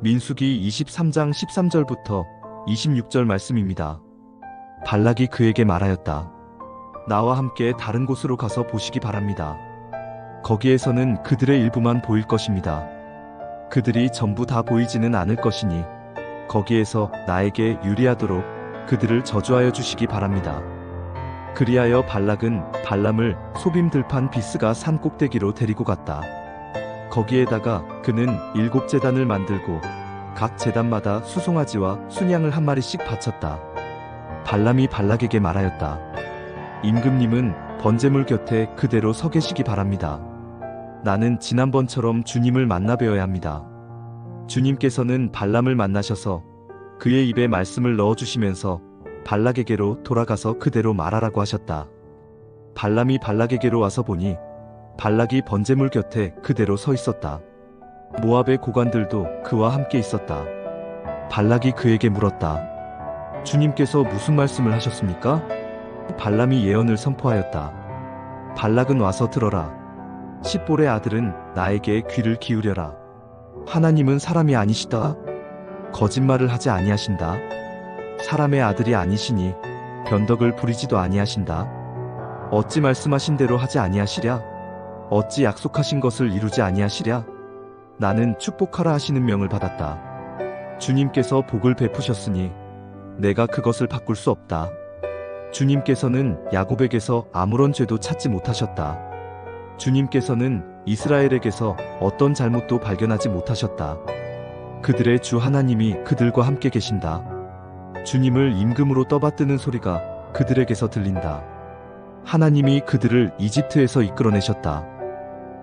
민수기 23장 13절부터 26절 말씀입니다. 발락이 그에게 말하였다. 나와 함께 다른 곳으로 가서 보시기 바랍니다. 거기에서는 그들의 일부만 보일 것입니다. 그들이 전부 다 보이지는 않을 것이니 거기에서 나에게 유리하도록 그들을 저주하여 주시기 바랍니다. 그리하여 발락은 발람을 소빔 들판 비스가 산 꼭대기로 데리고 갔다. 거기에다가 그는 7제단을 만들고 각 제단마다 수송아지와 순양을 한 마리씩 바쳤다. 발람이 발락에게 말하였다. 임금님은 번제물 곁에 그대로 서 계시기 바랍니다. 나는 지난번처럼 주님을 만나 뵈어야 합니다. 주님께서는 발람을 만나셔서 그의 입에 말씀을 넣어주시면서 발락에게로 돌아가서 그대로 말하라고 하셨다. 발람이 발락에게로 와서 보니 발락이 번제물 곁에 그대로 서 있었다. 모압의 고관들도 그와 함께 있었다. 발락이 그에게 물었다. 주님께서 무슨 말씀을 하셨습니까? 발람이 예언을 선포하였다. 발락은 와서 들어라. 십볼의 아들은 나에게 귀를 기울여라. 하나님은 사람이 아니시다. 거짓말을 하지 아니하신다. 사람의 아들이 아니시니 변덕을 부리지도 아니하신다. 어찌 말씀하신 대로 하지 아니하시랴? 어찌 약속하신 것을 이루지 아니하시랴? 나는 축복하라 하시는 명을 받았다. 주님께서 복을 베푸셨으니 내가 그것을 바꿀 수 없다. 주님께서는 야곱에게서 아무런 죄도 찾지 못하셨다. 주님께서는 이스라엘에게서 어떤 잘못도 발견하지 못하셨다. 그들의 주 하나님이 그들과 함께 계신다. 주님을 임금으로 떠받드는 소리가 그들에게서 들린다. 하나님이 그들을 이집트에서 이끌어내셨다.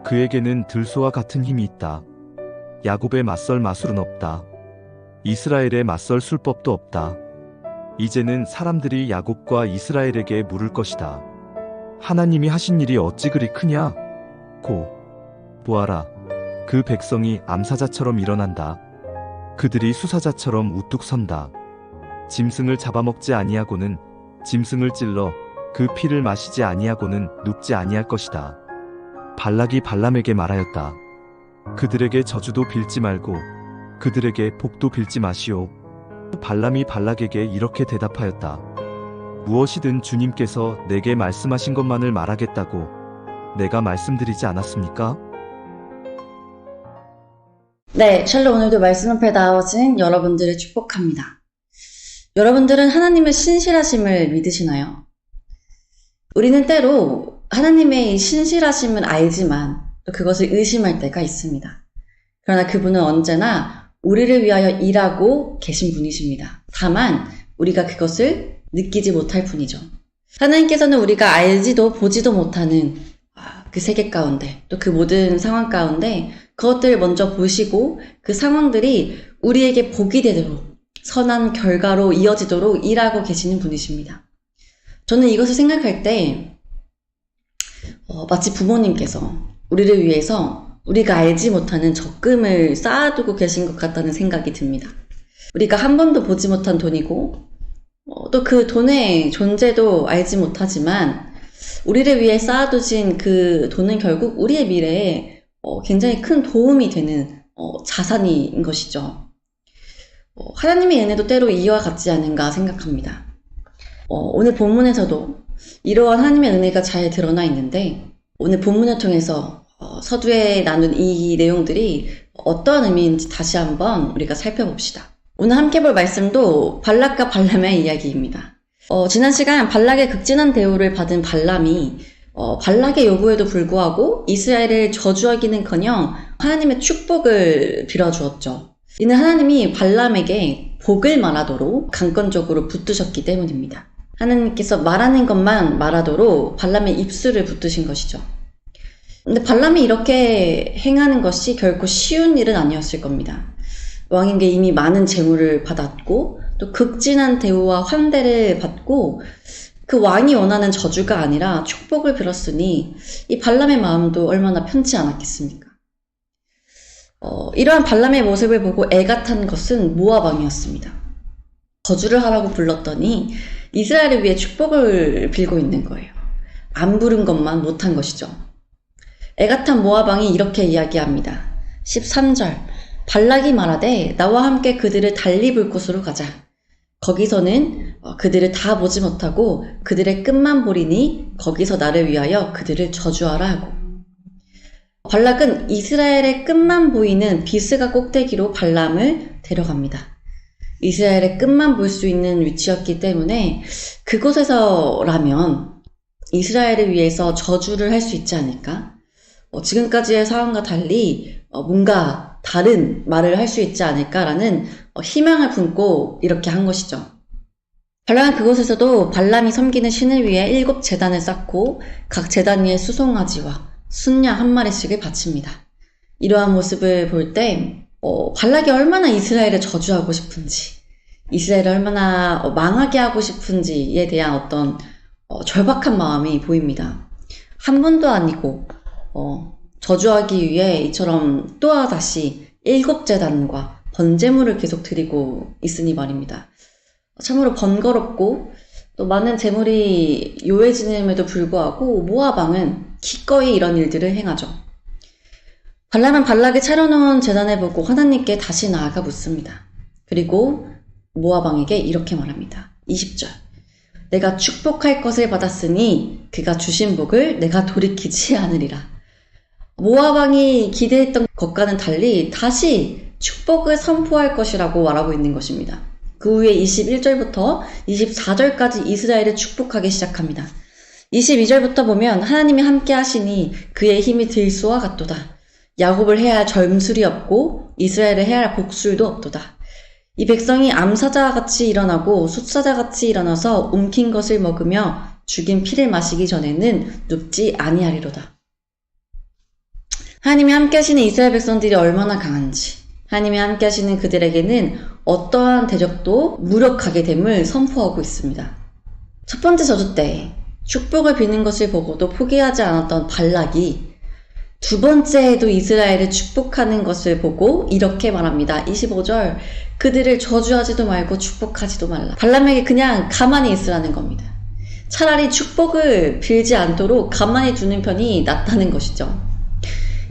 그에게는 들소와 같은 힘이 있다. 야곱에 맞설 마술은 없다. 이스라엘에 맞설 술법도 없다. 이제는 사람들이 야곱과 이스라엘에게 물을 것이다. 하나님이 하신 일이 어찌 그리 크냐? 고 보아라. 그 백성이 암사자처럼 일어난다. 그들이 수사자처럼 우뚝 선다. 짐승을 잡아먹지 아니하고는 짐승을 찔러 그 피를 마시지 아니하고는 눕지 아니할 것이다. 발락이 발람에게 말하였다. 그들에게 저주도 빌지 말고 그들에게 복도 빌지 마시오. 발람이 발락에게 이렇게 대답하였다. 무엇이든 주님께서 내게 말씀하신 것만을 말하겠다고 내가 말씀드리지 않았습니까? 네, 샬롬 오늘도 말씀 앞에 나오신 여러분들을 축복합니다. 여러분들은 하나님의 신실하심을 믿으시나요? 우리는 때로 하나님의 신실하심을 알지만 또 그것을 의심할 때가 있습니다. 그러나 그분은 언제나 우리를 위하여 일하고 계신 분이십니다. 다만 우리가 그것을 느끼지 못할 뿐이죠. 하나님께서는 우리가 알지도 보지도 못하는 그 세계 가운데 또 그 모든 상황 가운데 그것들을 먼저 보시고 그 상황들이 우리에게 복이 되도록 선한 결과로 이어지도록 일하고 계시는 분이십니다. 저는 이것을 생각할 때 마치 부모님께서 우리를 위해서 우리가 알지 못하는 적금을 쌓아두고 계신 것 같다는 생각이 듭니다. 우리가 한 번도 보지 못한 돈이고 또 그 돈의 존재도 알지 못하지만 우리를 위해 쌓아두신 그 돈은 결국 우리의 미래에 굉장히 큰 도움이 되는 자산인 것이죠. 하나님의 은혜도 때로 이와 같지 않은가 생각합니다. 오늘 본문에서도 이러한 하나님의 은혜가 잘 드러나 있는데 오늘 본문을 통해서 서두에 나눈 이 내용들이 어떠한 의미인지 다시 한번 우리가 살펴봅시다. 오늘 함께 볼 말씀도 발락과 발람의 이야기입니다. 지난 시간 발락의 극진한 대우를 받은 발람이 발락의 요구에도 불구하고 이스라엘을 저주하기는커녕 하나님의 축복을 빌어주었죠. 이는 하나님이 발람에게 복을 말하도록 강권적으로 붙드셨기 때문입니다. 하나님께서 말하는 것만 말하도록 발람의 입술을 붙드신 것이죠. 근데 발람이 이렇게 행하는 것이 결코 쉬운 일은 아니었을 겁니다. 왕에게 이미 많은 재물을 받았고 또 극진한 대우와 환대를 받고 그 왕이 원하는 저주가 아니라 축복을 빌었으니 이 발람의 마음도 얼마나 편치 않았겠습니까? 이러한 발람의 모습을 보고 애가 탄 것은 모압 왕이었습니다. 저주를 하라고 불렀더니 이스라엘을 위해 축복을 빌고 있는 거예요. 안 부른 것만 못한 것이죠. 애가 탄 모압 왕이 이렇게 이야기합니다. 13절 발락이 말하되 나와 함께 그들을 달리 볼 곳으로 가자. 거기서는 그들을 다 보지 못하고 그들의 끝만 보리니 거기서 나를 위하여 그들을 저주하라 하고. 발락은 이스라엘의 끝만 보이는 비스가 꼭대기로 발람을 데려갑니다. 이스라엘의 끝만 볼 수 있는 위치였기 때문에 그곳에서라면 이스라엘을 위해서 저주를 할 수 있지 않을까? 지금까지의 상황과 달리 뭔가 다른 말을 할 수 있지 않을까라는 희망을 품고 이렇게 한 것이죠. 발람은 그곳에서도 발람이 섬기는 신을 위해 7 제단을 쌓고 각 제단 위에 수송아지와 순양 1마리씩을 바칩니다. 이러한 모습을 볼 때 발락이 얼마나 이스라엘을 저주하고 싶은지, 이스라엘을 얼마나 망하게 하고 싶은지에 대한 어떤 절박한 마음이 보입니다. 한 번도 아니고 저주하기 위해 이처럼 또다시 7 제단과 번제물을 계속 드리고 있으니 말입니다. 참으로 번거롭고 또 많은 재물이 요해지는에도 불구하고 모압 왕은 기꺼이 이런 일들을 행하죠. 발람은 발락이 차려놓은 제단을 보고 하나님께 다시 나아가 묻습니다. 그리고 모압 왕에게 이렇게 말합니다. 20절. 내가 축복할 것을 받았으니 그가 주신 복을 내가 돌이키지 않으리라. 모압 왕이 기대했던 것과는 달리 다시 축복을 선포할 것이라고 말하고 있는 것입니다. 그 후에 21절부터 24절까지 이스라엘을 축복하기 시작합니다. 22절부터 보면 하나님이 함께 하시니 그의 힘이 들소와 같도다. 야곱을 해야 할 젊술이 없고 이스라엘을 해야 할 복술도 없도다. 이 백성이 암사자와 같이 일어나고 숫사자 같이 일어나서 움킨 것을 먹으며 죽인 피를 마시기 전에는 눕지 아니하리로다. 하나님이 함께 하시는 이스라엘 백성들이 얼마나 강한지, 하나님이 함께 하시는 그들에게는 어떠한 대적도 무력하게 됨을 선포하고 있습니다. 첫 번째 저주 때 축복을 비는 것을 보고도 포기하지 않았던 발락이 두 번째에도 이스라엘을 축복하는 것을 보고 이렇게 말합니다. 25절. 그들을 저주하지도 말고 축복하지도 말라. 발람에게 그냥 가만히 있으라는 겁니다. 차라리 축복을 빌지 않도록 가만히 두는 편이 낫다는 것이죠.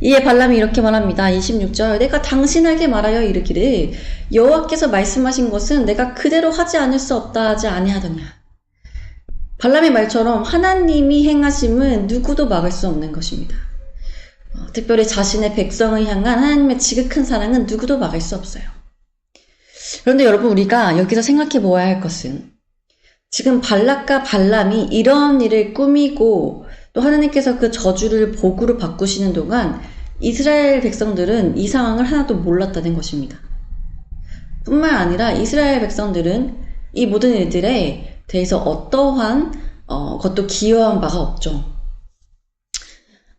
이에 발람이 이렇게 말합니다. 26절. 내가 당신에게 말하여 이르기를 여호와께서 말씀하신 것은 내가 그대로 하지 않을 수 없다 하지 아니하더냐. 발람의 말처럼 하나님이 행하심은 누구도 막을 수 없는 것입니다. 특별히 자신의 백성을 향한 하나님의 지극한 사랑은 누구도 막을 수 없어요. 그런데 여러분, 우리가 여기서 생각해 보아야 할 것은 지금 발락과 발람이 이런 일을 꾸미고 또 하나님께서 그 저주를 복으로 바꾸시는 동안 이스라엘 백성들은 이 상황을 하나도 몰랐다는 것입니다. 뿐만 아니라 이스라엘 백성들은 이 모든 일들에 대해서 어떠한 것도 기여한 바가 없죠.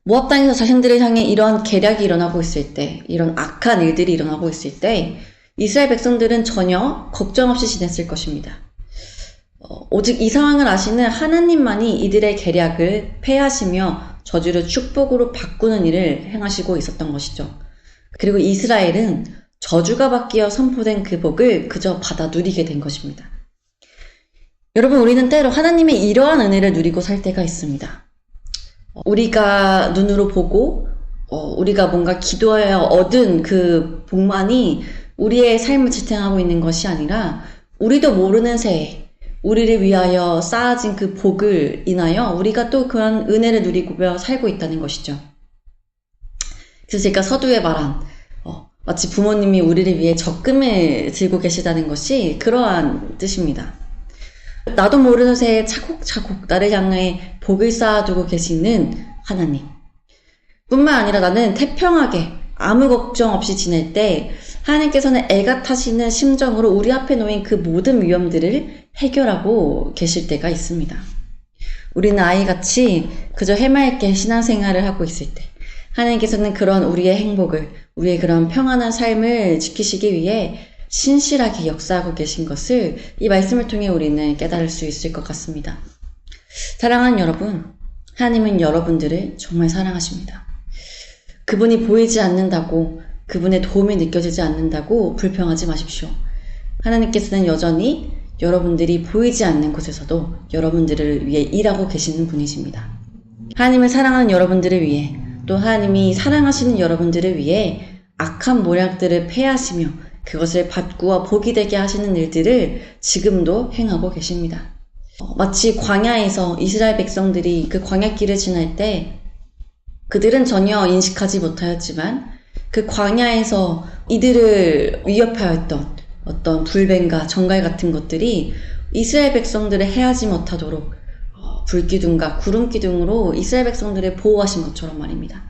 모압 땅에서 자신들을 향해 이러한 계략이 일어나고 있을 때, 이런 악한 일들이 일어나고 있을 때 이스라엘 백성들은 전혀 걱정 없이 지냈을 것입니다. 오직 이 상황을 아시는 하나님만이 이들의 계략을 패하시며 저주를 축복으로 바꾸는 일을 행하시고 있었던 것이죠. 그리고 이스라엘은 저주가 바뀌어 선포된 그 복을 그저 받아 누리게 된 것입니다. 여러분, 우리는 때로 하나님의 이러한 은혜를 누리고 살 때가 있습니다. 우리가 눈으로 보고 우리가 뭔가 기도하여 얻은 그 복만이 우리의 삶을 지탱하고 있는 것이 아니라 우리도 모르는 새에 우리를 위하여 쌓아진 그 복을 인하여 우리가 또 그런 은혜를 누리고 살고 있다는 것이죠. 그래서 제가 서두에 말한 마치 부모님이 우리를 위해 적금을 들고 계시다는 것이 그러한 뜻입니다. 나도 모르는 새에 차곡차곡 나를 향해 복을 쌓아두고 계시는 하나님. 뿐만 아니라 나는 태평하게 아무 걱정 없이 지낼 때 하나님께서는 애가 타시는 심정으로 우리 앞에 놓인 그 모든 위험들을 해결하고 계실 때가 있습니다. 우리는 아이같이 그저 해맑게 신앙생활을 하고 있을 때 하나님께서는 그런 우리의 행복을, 우리의 그런 평안한 삶을 지키시기 위해 신실하게 역사하고 계신 것을 이 말씀을 통해 우리는 깨달을 수 있을 것 같습니다. 사랑하는 여러분, 하나님은 여러분들을 정말 사랑하십니다. 그분이 보이지 않는다고, 그분의 도움이 느껴지지 않는다고 불평하지 마십시오. 하나님께서는 여전히 여러분들이 보이지 않는 곳에서도 여러분들을 위해 일하고 계시는 분이십니다. 하나님을 사랑하는 여러분들을 위해, 또 하나님이 사랑하시는 여러분들을 위해 악한 모략들을 폐하시며 그것을 바꾸어 복이 되게 하시는 일들을 지금도 행하고 계십니다. 마치 광야에서 이스라엘 백성들이 그 광야길을 지날 때 그들은 전혀 인식하지 못하였지만 그 광야에서 이들을 위협하였던 어떤 불뱀과 정갈 같은 것들이 이스라엘 백성들을 해하지 못하도록 불기둥과 구름기둥으로 이스라엘 백성들을 보호하신 것처럼 말입니다.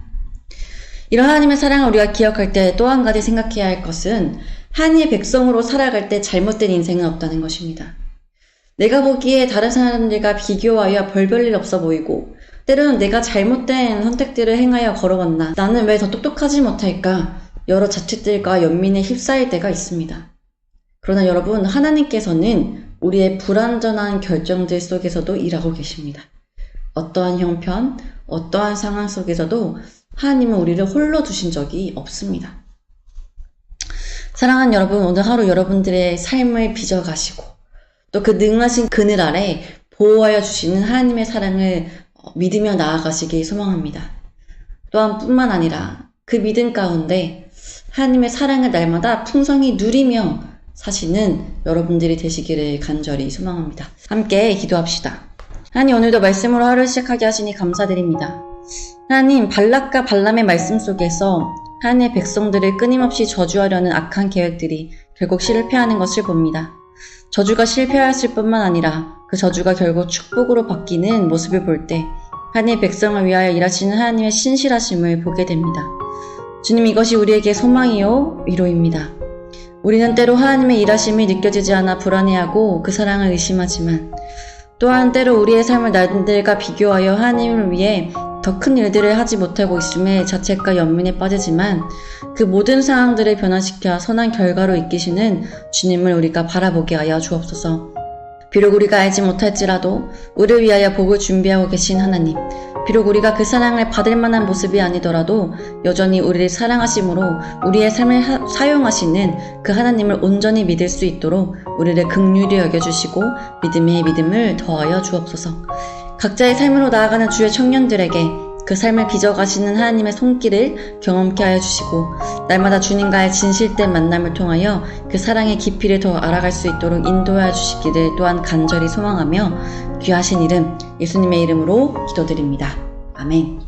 이런 하나님의 사랑을 우리가 기억할 때 또 한 가지 생각해야 할 것은 하나님의 백성으로 살아갈 때 잘못된 인생은 없다는 것입니다. 내가 보기에 다른 사람들과 비교하여 별볼일 없어 보이고 때로는 내가 잘못된 선택들을 행하여 걸어갔나, 나는 왜 더 똑똑하지 못할까, 여러 자책들과 연민에 휩싸일 때가 있습니다. 그러나 여러분, 하나님께서는 우리의 불완전한 결정들 속에서도 일하고 계십니다. 어떠한 형편, 어떠한 상황 속에서도 하나님은 우리를 홀로 두신 적이 없습니다. 사랑하는 여러분, 오늘 하루 여러분들의 삶을 빚어가시고 또 그 능하신 그늘 아래 보호하여 주시는 하나님의 사랑을 믿으며 나아가시길 소망합니다. 또한 뿐만 아니라 그 믿음 가운데 하나님의 사랑을 날마다 풍성히 누리며 사시는 여러분들이 되시기를 간절히 소망합니다. 함께 기도합시다. 하나님, 오늘도 말씀으로 하루를 시작하게 하시니 감사드립니다. 하나님, 발락과 발람의 말씀 속에서 하나님의 백성들을 끊임없이 저주하려는 악한 계획들이 결국 실패하는 것을 봅니다. 저주가 실패하였을 뿐만 아니라 그 저주가 결국 축복으로 바뀌는 모습을 볼 때 하나님의 백성을 위하여 일하시는 하나님의 신실하심을 보게 됩니다. 주님, 이것이 우리에게 소망이요 위로입니다. 우리는 때로 하나님의 일하심이 느껴지지 않아 불안해하고 그 사랑을 의심하지만 또한 때로 우리의 삶을 남들과 비교하여 하나님을 위해 더 큰 일들을 하지 못하고 있음에 자책과 연민에 빠지지만 그 모든 상황들을 변화시켜 선한 결과로 이끄시는 주님을 우리가 바라보게 하여 주옵소서. 비록 우리가 알지 못할지라도 우리를 위하여 복을 준비하고 계신 하나님, 비록 우리가 그 사랑을 받을 만한 모습이 아니더라도 여전히 우리를 사랑하심으로 우리의 삶을 사용하시는 그 하나님을 온전히 믿을 수 있도록 우리를 긍휼히 여겨주시고 믿음에 믿음을 더하여 주옵소서. 각자의 삶으로 나아가는 주의 청년들에게 그 삶을 빚어가시는 하나님의 손길을 경험케 하여 주시고 날마다 주님과의 진실된 만남을 통하여 그 사랑의 깊이를 더 알아갈 수 있도록 인도하여 주시기를 또한 간절히 소망하며 귀하신 이름 예수님의 이름으로 기도드립니다. 아멘.